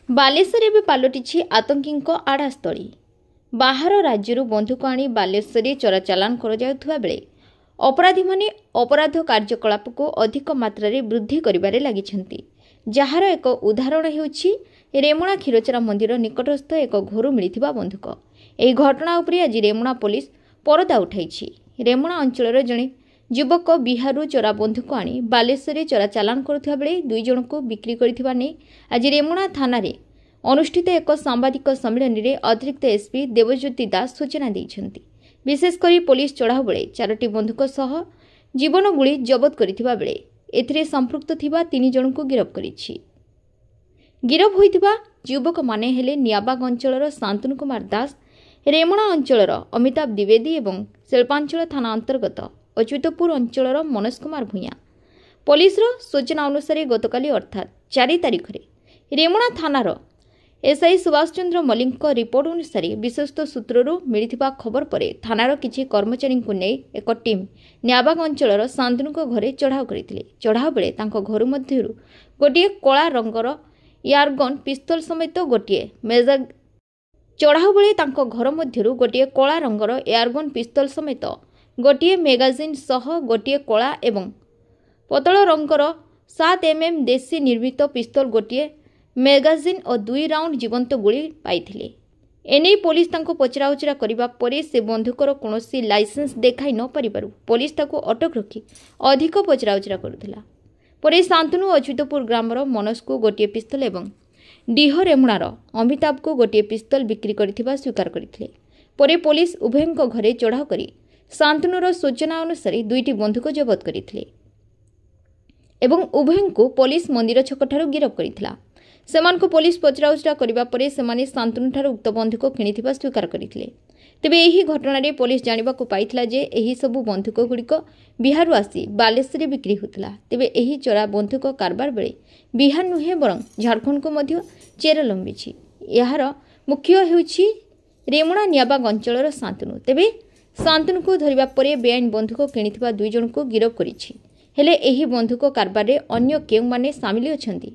ବାଲେଶ୍ୱର ଏବେ ପାଲଟିଛି ଆତଙ୍କୀଙ୍କ ଆଡ଼ାସ୍ଥଳୀ। ବାହାର ରାଜ୍ୟରୁ ବନ୍ଧୁକ ଆଣି ବାଲେଶ୍ୱରରେ ଚୋରାଚାଲାଣ କରାଯାଉଥିବା ବେଳେ ଅପରାଧୀମାନେ ଅପରାଧ କାର୍ଯ୍ୟକଳାପକୁ ଅଧିକ ମାତ୍ରାରେ ବୃଦ୍ଧି କରିବାରେ ଲାଗିଛନ୍ତି। ଯାହାର ଏକ ଉଦାହରଣ ହେଉଛି ରେମୁଣା କ୍ଷୀରଚୋରା ମନ୍ଦିର ନିକଟସ୍ଥ ଏକ ଘରୁ ମିଳିଥିବା ବନ୍ଧୁକ। ଏହି ଘଟଣା ଉପରେ ଆଜି ରେମୁଣା ପୋଲିସ ପରଦା ଉଠାଇଛି। ରେମୁଣା ଅଞ୍ଚଳର ଜଣେ ଯୁବକ ବିହାରରୁ ଚୋରା ବନ୍ଧୁକ ଆଣି ବାଲେଶ୍ୱରରେ ଚୋରାଚାଲାଣ କରୁଥିବା ବେଳେ 2 ଜଣଙ୍କୁ ବିକ୍ରି କରିଥିବା ନେଇ ଆଜି ରେମୁଣା ଥାନାରେ ଅନୁଷ୍ଠିତ ଏକ ସାମ୍ବାଦିକ ସମ୍ମିଳନୀରେ ଅତିରିକ୍ତ ଏସ୍ପି ଦେବଜ୍ୟୋତି ଦାସ ସୂଚନା ଦେଇଛନ୍ତି। ବିଶେଷକରି ପୋଲିସ ଚଢ଼ାଉ ବେଳେ 4ଟି ବନ୍ଧୁକ ସହ ଜୀବନ ଗୁଳି ଜବତ କରିଥିବା ବେଳେ ଏଥିରେ ସମ୍ପୃକ୍ତ ଥିବା 3 ଜଣଙ୍କୁ ଗିରଫ କରିଛି। ଗିରଫ ହୋଇଥିବା ଯୁବକମାନେ ହେଲେ ନିଆବାଗ ଅଞ୍ଚଳର ଶାନ୍ତନୁ କୁମାର ଦାସ, ରେମୁଣା ଅଞ୍ଚଳର ଅମିତାଭ ଦ୍ୱିବେଦୀ ଏବଂ ଶିଳ୍ପାଞ୍ଚଳ ଥାନା ଅନ୍ତର୍ଗତ ଅଚ୍ୟୁତପୁର ଅଞ୍ଚଳର ମନୋଜ କୁମାର ଭୂୟାଁ। ପୋଲିସର ସୂଚନା ଅନୁସାରେ ଗତକାଲି ଅର୍ଥାତ୍ 4 ତାରିଖରେ ରେମୁଣା ଥାନାର ଏସ୍ଆଇ ସୁଭାଷ ଚନ୍ଦ୍ର ମଲ୍ଲିକଙ୍କ ରିପୋର୍ଟ ଅନୁସାରେ ବିଶ୍ୱସ୍ତ ସୂତ୍ରରୁ ମିଳିଥିବା ଖବର ପରେ ଥାନାର କିଛି କର୍ମଚାରୀଙ୍କୁ ନେଇ ଏକ ଟିମ୍ ନିଆବାଗ ଅଞ୍ଚଳର ଶାନ୍ତନୁଙ୍କ ଘରେ ଚଢ଼ାଉ କରିଥିଲେ। ଚଢ଼ାଉ ବେଳେ ତାଙ୍କ ଘର ମଧ୍ୟରୁ ଗୋଟିଏ କଳା ରଙ୍ଗର ଏୟାରଗନ୍ ପିସ୍ତଲ ସମେତ ଗୋଟିଏ ମେଗାଜିନ୍ ସହ ଗୋଟିଏ କଳା ଏବଂ ପତଳ ରଙ୍ଗର 7mm ଦେଶୀ ନିର୍ମିତ ପିସ୍ତଲ, ଗୋଟିଏ ମେଗାଜିନ୍ ଓ 2 ରାଉଣ୍ଡ ଜୀବନ୍ତ ଗୁଳି ପାଇଥିଲେ। ଏନେଇ ପୋଲିସ ତାଙ୍କୁ ପଚରାଉଚରା କରିବା ପରେ ସେ ବନ୍ଧୁକର କୌଣସି ଲାଇସେନ୍ସ ଦେଖାଇ ନ ପାରିବାରୁ ପୋଲିସ ତାକୁ ଅଟକ ରଖି ଅଧିକ ପଚରାଉଚରା କରୁଥିଲା। ପରେ ଶାନ୍ତନୁ ଅଚ୍ୟୁତପୁର ଗ୍ରାମର ମନୋଜକୁ ଗୋଟିଏ ପିସ୍ତଲ ଏବଂ ଡିହ ରେମୁଣାର ଅମିତାଭକୁ ଗୋଟିଏ ପିସ୍ତଲ ବିକ୍ରି କରିଥିବା ସ୍ୱୀକାର କରିଥିଲେ। ପରେ ପୋଲିସ ଉଭୟଙ୍କ ଘରେ ଚଢ଼ାଉ କରି ଶାନ୍ତନୁର ସୂଚନା ଅନୁସାରେ 2ଟି ବନ୍ଧୁକ ଜବତ କରିଥିଲେ ଏବଂ ଉଭୟଙ୍କୁ ପୋଲିସ ମନ୍ଦିର ଛକଠାରୁ ଗିରଫ କରିଥିଲା। ସେମାନଙ୍କୁ ପୋଲିସ ପଚରାଉଚରା କରିବା ପରେ ସେମାନେ ଶାନ୍ତନୁଠାରୁ ଉକ୍ତ ବନ୍ଧୁକ କିଣିଥିବା ସ୍ୱୀକାର କରିଥିଲେ। ତେବେ ଏହି ଘଟଣାରେ ପୋଲିସ ଜାଣିବାକୁ ପାଇଥିଲା ଯେ ଏହି ସବୁ ବନ୍ଧୁକଗୁଡ଼ିକ ବିହାରରୁ ଆସି ବାଲେଶ୍ୱରରେ ବିକ୍ରି ହେଉଥିଲା। ତେବେ ଏହି ଚୋରା ବନ୍ଧୁକ କାରବାର ବେଳେ ବିହାର ନୁହେଁ ବରଂ ଝାଡ଼ଖଣ୍ଡକୁ ମଧ୍ୟ ଚେର ଲମ୍ବିଛି। ଏହାର ମୁଖ୍ୟ ହେଉଛି ରେମୁଣା ନିଆବାଗ ଅଞ୍ଚଳର ଶାନ୍ତନୁ। ତେବେ ଶାନ୍ତନୁକୁ ଧରିବା ପରେ ବେଆଇନ ବନ୍ଧୁକ କିଣିଥିବା 2 ଜଣଙ୍କୁ ଗିରଫ କରିଛି। ହେଲେ ଏହି ବନ୍ଧୁକ କାରବାରରେ ଅନ୍ୟ କେଉଁମାନେ ସାମିଲ ଅଛନ୍ତି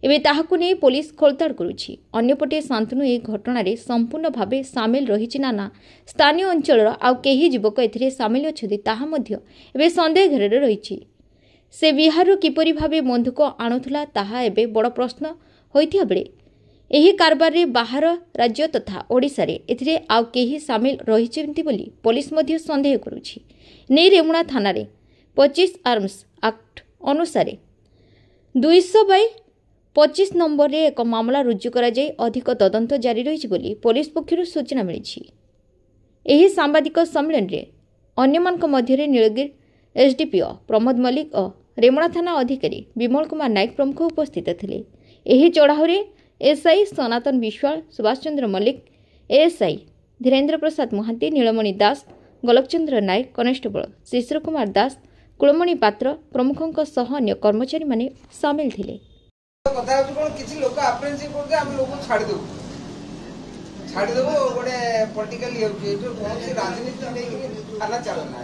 ଏବେ ତାହାକୁ ନେଇ ପୋଲିସ ଖୋଳତାଡ଼ କରୁଛି। ଅନ୍ୟପଟେ ଶାନ୍ତନୁ ଏହି ଘଟଣାରେ ସମ୍ପୂର୍ଣ୍ଣ ଭାବେ ସାମିଲ ରହିଛି ନା ସ୍ଥାନୀୟ ଅଞ୍ଚଳର ଆଉ କେହି ଯୁବକ ଏଥିରେ ସାମିଲ ଅଛନ୍ତି ତାହା ମଧ୍ୟ ଏବେ ସନ୍ଦେହ ଘେରରେ ରହିଛି। ସେ ବିହାରରୁ କିପରି ଭାବେ ବନ୍ଧୁକ ଆଣୁଥିଲା ତାହା ଏବେ ବଡ଼ ପ୍ରଶ୍ନ ହୋଇଥିବା ବେଳେ ଏହି କାରବାରରେ ବାହାର ରାଜ୍ୟ ତଥା ଓଡ଼ିଶାରେ ଏଥିରେ ଆଉ କେହି ସାମିଲ ରହିଛନ୍ତି ବୋଲି ପୋଲିସ ମଧ୍ୟ ସନ୍ଦେହ କରୁଛି। ନେଇ ରେମୁଣା ଥାନାରେ 25 ଆର୍ମସ ଆକ୍ଟ ଅନୁସାରେ 200/25 ନମ୍ବରରେ ଏକ ମାମଲା ରୁଜୁ କରାଯାଇ ଅଧିକ ତଦନ୍ତ ଜାରି ରହିଛି ବୋଲି ପୋଲିସ ପକ୍ଷରୁ ସୂଚନା ମିଳିଛି। ଏହି ସାମ୍ବାଦିକ ସମ୍ମିଳନୀରେ ଅନ୍ୟମାନଙ୍କ ମଧ୍ୟରେ ନୀଳଗିରି ଏସ୍ଡିପିଓ ପ୍ରମୋଦ ମଲ୍ଲିକ ଓ ରେମୁଣା ଥାନା ଅଧିକାରୀ ବିମଳ କୁମାର ନାୟକ ପ୍ରମୁଖ ଉପସ୍ଥିତ ଥିଲେ। ଏହି ଚଢ଼ାଉରେ ଏସ୍ଆଇ ସନାତନ ବିଶ୍ୱାଳ, ସୁଭାଷ ଚନ୍ଦ୍ର ମଲ୍ଲିକ, ଏଏସ୍ଆଇ ଧୀରେନ୍ଦ୍ର ପ୍ରସାଦ ମହାନ୍ତି, ନୀଳମଣି ଦାସ, ଗୋଲକଚନ୍ଦ୍ର ନାୟକ, କନେଷ୍ଟବଳ ଶିଶିର କୁମାର ଦାସ, କୁଳମଣି ପାତ୍ର ପ୍ରମୁଖଙ୍କ ସହ ଅନ୍ୟ କର୍ମଚାରୀମାନେ ସାମିଲ ଥିଲେ। କଥା ହେଉଛି କ'ଣ କିଛି ଲୋକ ଆପ୍ରେନ୍ସିଭ୍ କରୁଛନ୍ତି, ଆମେ ଲୋକ ଛାଡ଼ିଦେବୁ ଗୋଟେ ପଲିଟିକାଲ ଇଏ ହେଉଛି, କୌଣସି ରାଜନୀତି ନେଇକି ଥାନା ଚାଲନା।